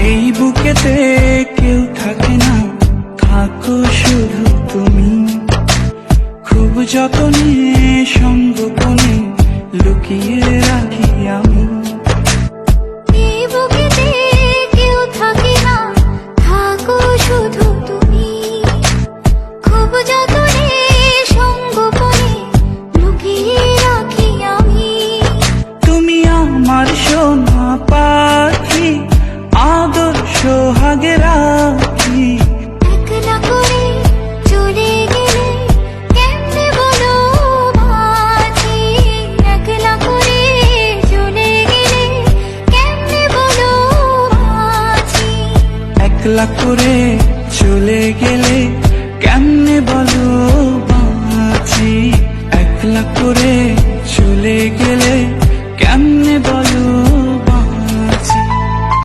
এই বুকেতে কেউ থাকে না, থাকো শুধু তুমি। খুব যতনে সঙ্গোপনে লুকিয়ে রাখি আমি। এই বুকেতে কেউ থাকে না, থাকো শুধু তুমি। খুব যতনে সঙ্গোপনে লুকিয়ে রাখি আমি। তুমি আমার সোনা পাখি, আদর সোহাগে রাখি। একলা করে চলে গেলে কেমনে বলো বাঁচি। একলা করে চলে গেলে কেমনে বলো বাঁচি। একলা করে চলে গেলে কেমনে বলো বাঁচি। একলা করে চলে গেলে কেমনে বলো